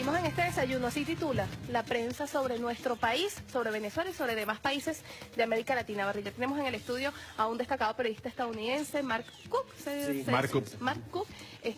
Seguimos en este desayuno, así titula la prensa sobre nuestro país, sobre Venezuela y sobre demás países de América Latina. Barrilla, tenemos en el estudio a un destacado periodista estadounidense, Mark Cook. Mark Cook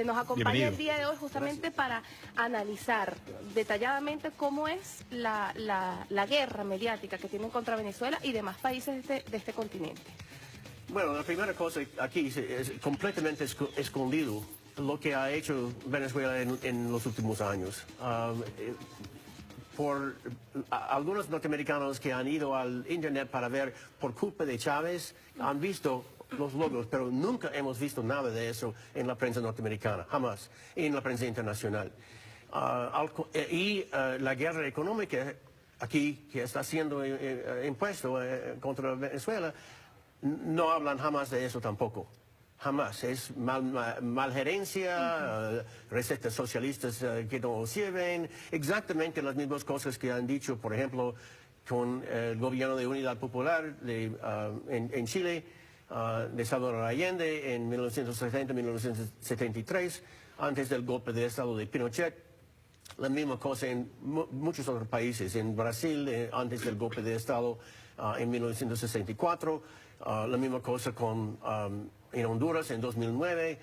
nos acompaña Bienvenido. el día de hoy justamente para analizar detalladamente cómo es la guerra mediática que tienen contra Venezuela y demás países de este continente. Bueno, la primera cosa aquí es completamente escondido lo que ha hecho Venezuela en los últimos años. Por algunos norteamericanos que han ido al internet para ver por culpa de Chávez, han visto los logros, pero nunca hemos visto nada de eso en la prensa norteamericana, jamás, en la prensa internacional. La guerra económica aquí que está siendo impuesto contra Venezuela, no hablan jamás de eso tampoco. Jamás. Es mal gerencia, recetas socialistas que no sirven, exactamente las mismas cosas que han dicho, por ejemplo, con el gobierno de Unidad Popular en Chile, de Salvador Allende en 1970-1973, antes del golpe de Estado de Pinochet. La misma cosa en muchos otros países, en Brasil, antes del golpe de Estado en 1964, la misma cosa en Honduras en 2009,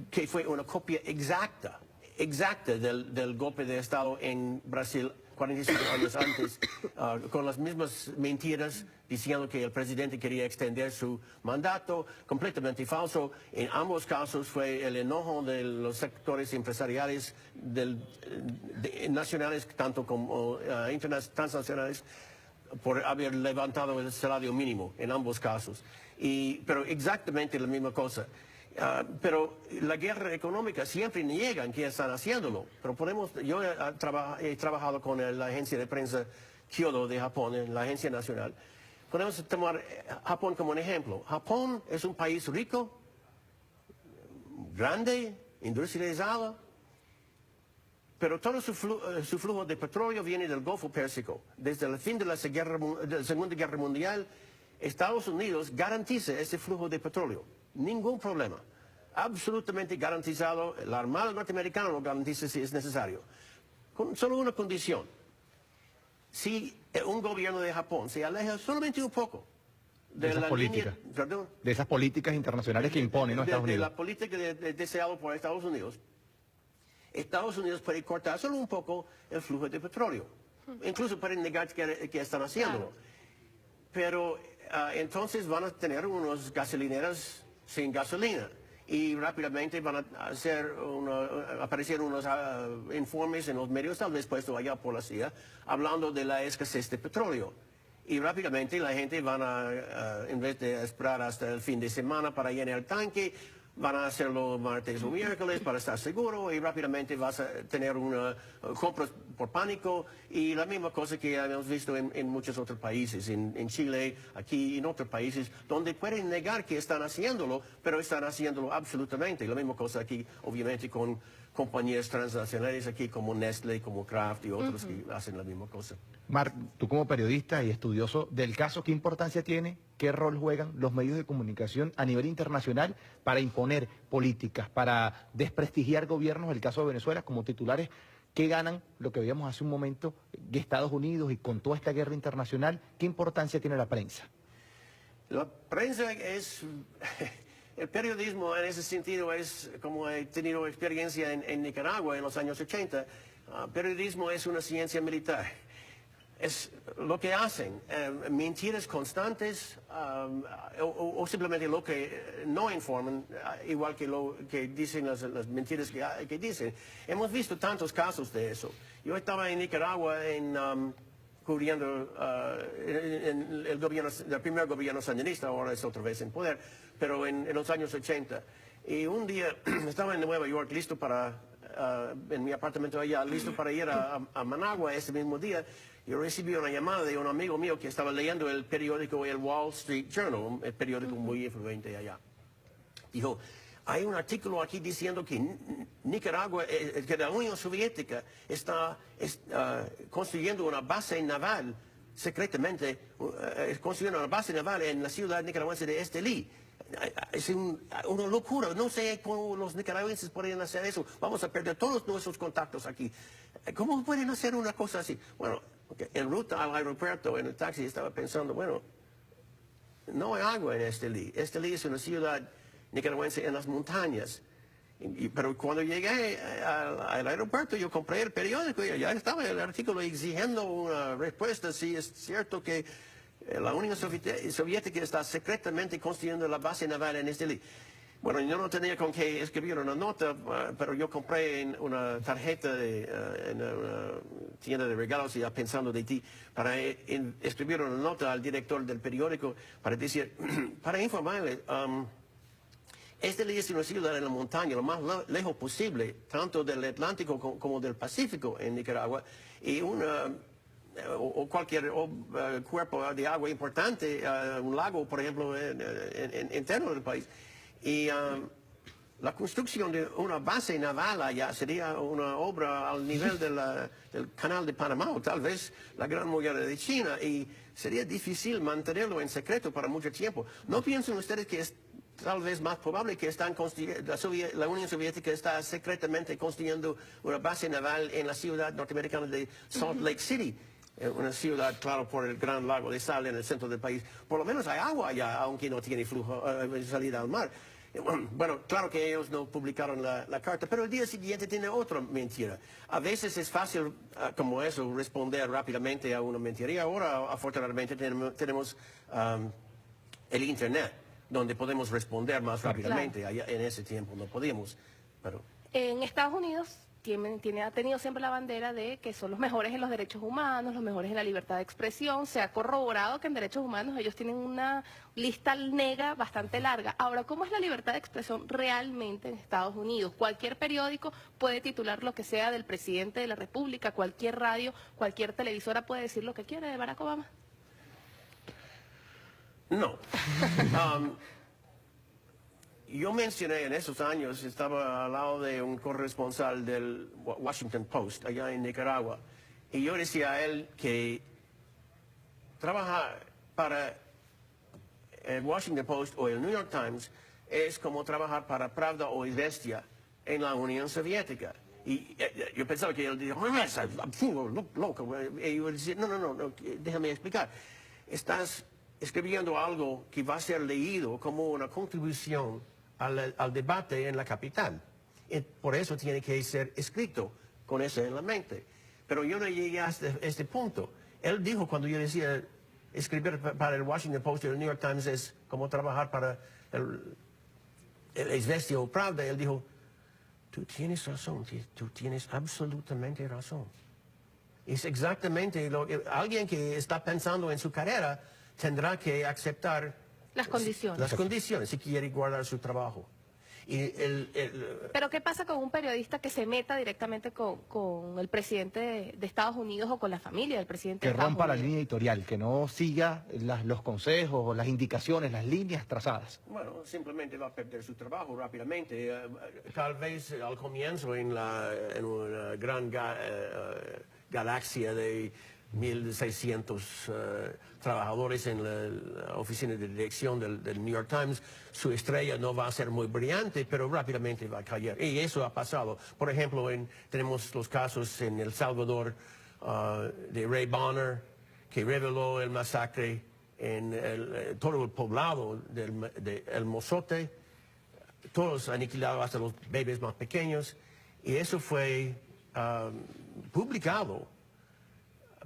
que fue una copia exacta del golpe de Estado en Brasil 45 años antes, con las mismas mentiras, diciendo que el presidente quería extender su mandato, completamente falso. En ambos casos fue el enojo de los sectores empresariales nacionales, tanto como transnacionales, por haber levantado el salario mínimo en ambos casos. Pero exactamente la misma cosa. Pero la guerra económica siempre niegan que están haciéndolo. Pero yo he trabajado con la agencia de prensa Kyodo de Japón, la agencia nacional. Podemos tomar Japón como un ejemplo. Japón es un país rico, grande, industrializado, pero todo su flujo de petróleo viene del Golfo Pérsico. Desde el fin de la Segunda Guerra Mundial, Estados Unidos garantiza ese flujo de petróleo. Ningún problema. Absolutamente garantizado. La Armada norteamericana lo garantiza si es necesario. Con solo una condición. Si un gobierno de Japón se aleja solamente un poco de esas políticas, de esas políticas internacionales que imponen, ¿no? Estados Unidos. De la política deseada por Estados Unidos puede cortar solo un poco el flujo de petróleo. Incluso pueden negar que están haciéndolo. Pero entonces van a tener unos gasolineras sin gasolina y rápidamente van a aparecer unos informes en los medios, tal vez puesto allá por la CIA, hablando de la escasez de petróleo. Y rápidamente la gente en vez de esperar hasta el fin de semana para llenar el tanque, van a hacerlo martes o miércoles para estar seguro y rápidamente vas a tener una compra por pánico y la misma cosa que hemos visto en muchos otros países, en Chile, aquí en otros países, donde pueden negar que están haciéndolo, pero están haciéndolo absolutamente. La misma cosa aquí, obviamente, con compañías transnacionales aquí como Nestlé, como Kraft y otros que hacen la misma cosa. Mark, tú como periodista y estudioso del caso, ¿qué importancia tiene, qué rol juegan los medios de comunicación a nivel internacional para imponer políticas, para desprestigiar gobiernos? El caso de Venezuela, como titulares, ¿qué ganan lo que veíamos hace un momento de Estados Unidos y con toda esta guerra internacional? ¿Qué importancia tiene la prensa? La prensa es... El periodismo en ese sentido es, como he tenido experiencia en Nicaragua en los años 80, periodismo es una ciencia militar. Es lo que hacen, mentiras constantes o simplemente lo que no informan, igual que lo que dicen las mentiras que dicen. Hemos visto tantos casos de eso. Yo estaba en Nicaragua cubriendo el primer gobierno sandinista, ahora es otra vez en poder, pero en los años 80. Y un día estaba en Nueva York, listo en mi apartamento allá, listo para ir a Managua ese mismo día. Yo recibí una llamada de un amigo mío que estaba leyendo el periódico, el Wall Street Journal, el periódico muy influyente allá. Dijo, hay un artículo aquí diciendo que Nicaragua, que la Unión Soviética está construyendo una base naval, secretamente, construyendo una base naval en la ciudad nicaragüense de Estelí, Es una locura. No sé cómo los nicaragüenses pueden hacer eso. Vamos a perder todos nuestros contactos aquí. ¿Cómo pueden hacer una cosa así? Bueno, en ruta al aeropuerto, en el taxi, estaba pensando, bueno, no hay agua en Estelí. Estelí es una ciudad nicaragüense en las montañas. Pero cuando llegué al aeropuerto, yo compré el periódico y ya estaba el artículo exigiendo una respuesta si es cierto que la Unión Soviética está secretamente construyendo la base naval en Estelí. Bueno, yo no tenía con qué escribir una nota, pero yo compré una tarjeta en una tienda de regalos, ya pensando de ti, para escribir una nota al director del periódico para decir, para informarle, Estelí es una ciudad en la montaña, lo más lejos posible, tanto del Atlántico como del Pacífico en Nicaragua, y o cualquier cuerpo de agua importante, un lago, por ejemplo, interno del país. Y la construcción de una base naval allá sería una obra al nivel del canal de Panamá, o tal vez la Gran Muralla de China, y sería difícil mantenerlo en secreto para mucho tiempo. ¿No piensan ustedes que es tal vez más probable que la Unión Soviética está secretamente construyendo una base naval en la ciudad norteamericana de Salt Lake City? Una ciudad, claro, por el gran lago de sal en el centro del país. Por lo menos hay agua allá, aunque no tiene flujo de salida al mar. Bueno, claro que ellos no publicaron la carta, pero el día siguiente tiene otra mentira. A veces es fácil, como eso, responder rápidamente a una mentira. Y ahora, afortunadamente, tenemos el Internet, donde podemos responder más rápidamente. Claro. Allá, en ese tiempo no podíamos. Pero... En Estados Unidos ha tenido siempre la bandera de que son los mejores en los derechos humanos, los mejores en la libertad de expresión. Se ha corroborado que en derechos humanos ellos tienen una lista negra bastante larga. Ahora, ¿cómo es la libertad de expresión realmente en Estados Unidos? Cualquier periódico puede titular lo que sea del presidente de la República, cualquier radio, cualquier televisora puede decir lo que quiere de Barack Obama. No. Yo mencioné en esos años, estaba al lado de un corresponsal del Washington Post, allá en Nicaragua, y yo decía a él que trabajar para el Washington Post o el New York Times es como trabajar para Pravda o Izvestia en la Unión Soviética. Y yo pensaba que él dijo, loco. Y yo decía, no, déjame explicar. Estás escribiendo algo que va a ser leído como una contribución al debate en la capital. Y por eso tiene que ser escrito con eso en la mente. Pero yo no llegué a este punto. Él dijo, cuando yo decía escribir para el Washington Post y el New York Times es como trabajar para el Izvestia o Pravda, él dijo, tú tienes razón, tú tienes absolutamente razón. Es exactamente lo que alguien que está pensando en su carrera tendrá que aceptar las condiciones si quiere guardar su trabajo. Pero ¿qué pasa con un periodista que se meta directamente con el presidente de Estados Unidos o con la familia del presidente de Estados Unidos? Que rompa la línea editorial, que no siga los consejos, las indicaciones, las líneas trazadas. Bueno, simplemente va a perder su trabajo rápidamente. Tal vez al comienzo en una gran galaxia de 1.600 trabajadores en la oficina de dirección del New York Times, su estrella no va a ser muy brillante, pero rápidamente va a caer. Y eso ha pasado. Por ejemplo, tenemos los casos en El Salvador de Ray Bonner, que reveló el masacre en todo el poblado de El Mozote, todos aniquilados hasta los bebés más pequeños, y eso fue publicado.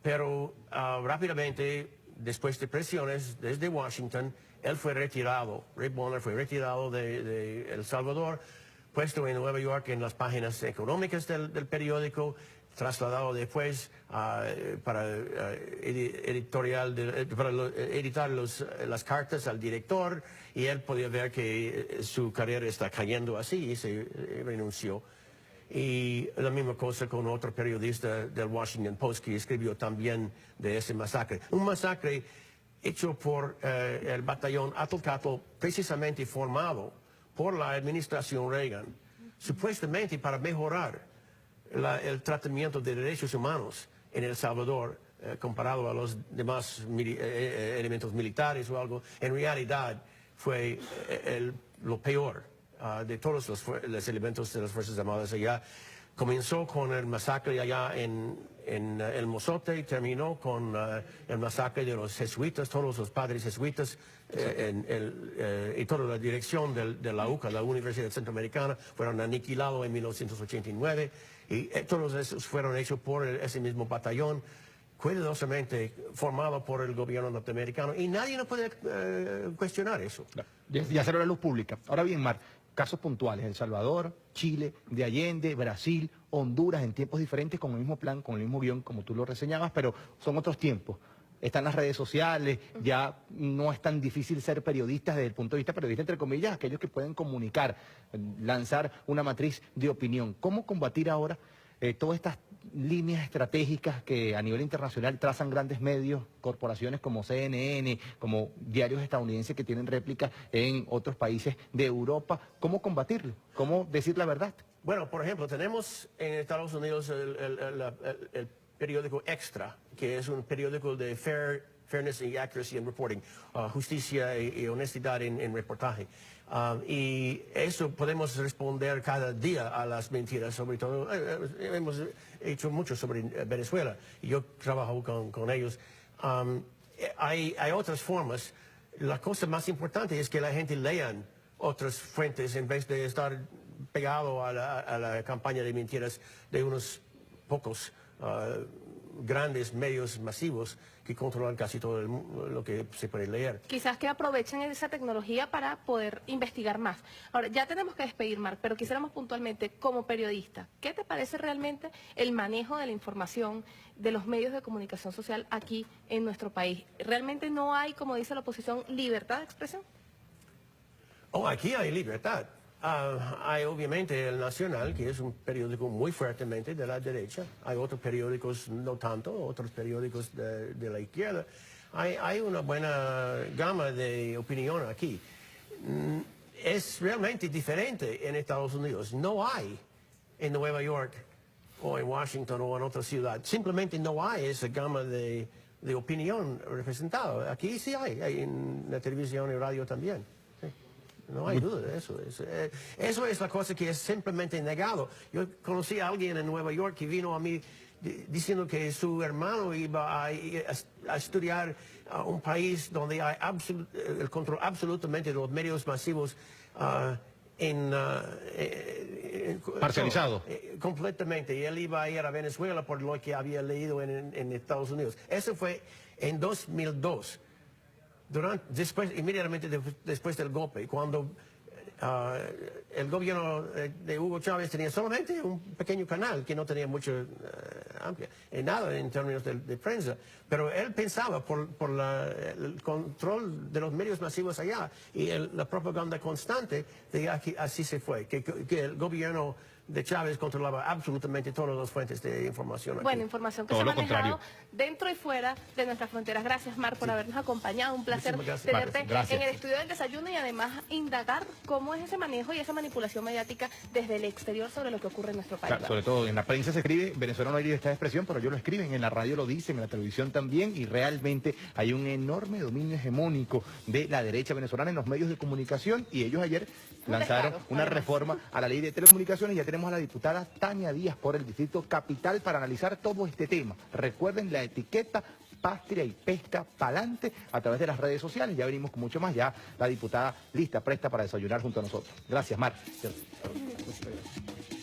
Pero rápidamente, después de presiones desde Washington, él fue retirado. Ray Bonner fue retirado de El Salvador, puesto en Nueva York en las páginas económicas del periódico, trasladado después para editar las cartas al director, y él podía ver que su carrera está cayendo así y se renunció. Y la misma cosa con otro periodista del Washington Post que escribió también de ese masacre. Un masacre hecho por el batallón Atlcatl, precisamente formado por la administración Reagan, supuestamente para mejorar el tratamiento de derechos humanos en El Salvador, comparado a los demás elementos militares o algo. En realidad, fue lo peor de todos los elementos de las Fuerzas Armadas allá. Comenzó con el masacre allá en El Mozote, terminó con el masacre de los jesuitas, todos los padres jesuitas y toda la dirección de la UCA, la Universidad Centroamericana, fueron aniquilados en 1989 y todos esos fueron hechos por ese mismo batallón, cuidadosamente formado por el gobierno norteamericano, y nadie no puede cuestionar eso. Y hacerlo a la luz pública. Ahora bien, Mar, casos puntuales: El Salvador, Chile, de Allende, Brasil, Honduras, en tiempos diferentes, con el mismo plan, con el mismo guión, como tú lo reseñabas, pero son otros tiempos. Están las redes sociales, ya no es tan difícil ser periodistas desde el punto de vista periodista, entre comillas, aquellos que pueden comunicar, lanzar una matriz de opinión. ¿Cómo combatir ahora todas estas líneas estratégicas que a nivel internacional trazan grandes medios, corporaciones como CNN, como diarios estadounidenses que tienen réplicas en otros países de Europa? ¿Cómo combatirlo? ¿Cómo decir la verdad? Bueno, por ejemplo, tenemos en Estados Unidos el periódico Extra, que es un periódico de fairness y accuracy in reporting, justicia y honestidad en reportaje. Y eso podemos responder cada día a las mentiras, sobre todo. Hemos hecho mucho sobre Venezuela y yo trabajo con ellos. Hay otras formas. La cosa más importante es que la gente lean otras fuentes en vez de estar pegado a la campaña de mentiras de unos pocos grandes medios masivos que controlan casi todo lo que se puede leer. Quizás que aprovechen esa tecnología para poder investigar más. Ahora, ya tenemos que despedir, Marc, pero quisiéramos puntualmente, como periodista, ¿qué te parece realmente el manejo de la información de los medios de comunicación social aquí en nuestro país? ¿Realmente no hay, como dice la oposición, libertad de expresión? Oh, aquí hay libertad. Hay obviamente el Nacional, que es un periódico muy fuertemente de la derecha. Hay otros periódicos no tanto, otros periódicos de la izquierda. Hay una buena gama de opinión aquí. Es realmente diferente en Estados Unidos. No hay en Nueva York o en Washington o en otra ciudad. Simplemente no hay esa gama de opinión representada. Aquí sí hay en la televisión y radio también. No hay duda de eso. Eso es la cosa que es simplemente negado. Yo conocí a alguien en Nueva York que vino a mí diciendo que su hermano iba a estudiar un país donde hay el control absolutamente de los medios masivos parcializado. Completamente. Y él iba a ir a Venezuela por lo que había leído en Estados Unidos. Eso fue en 2002. Inmediatamente después del golpe, cuando el gobierno de Hugo Chávez tenía solamente un pequeño canal que no tenía mucho nada en términos de prensa, pero él pensaba por el control de los medios masivos allá y la propaganda constante de que así se fue, que el gobierno de Chávez controlaba absolutamente todas las fuentes de información aquí. Bueno, información que se ha manejado dentro y fuera de nuestras fronteras. Gracias, Marc, por habernos acompañado. Un placer tenerte en el estudio del desayuno y además indagar cómo es ese manejo y esa manipulación mediática desde el exterior sobre lo que ocurre en nuestro país. Claro, sobre todo en la prensa se escribe, en Venezuela no hay libertad de expresión, pero ellos lo escriben, en la radio lo dicen, en la televisión también, y realmente hay un enorme dominio hegemónico de la derecha venezolana en los medios de comunicación, y ellos ayer lanzaron una reforma a la ley de telecomunicaciones. Ya tenemos a la diputada Tania Díaz por el Distrito Capital para analizar todo este tema. Recuerden la etiqueta Patria y Pesca Pa'lante a través de las redes sociales. Ya venimos con mucho más, ya la diputada lista, presta para desayunar junto a nosotros. Gracias, Mar. Muchas gracias.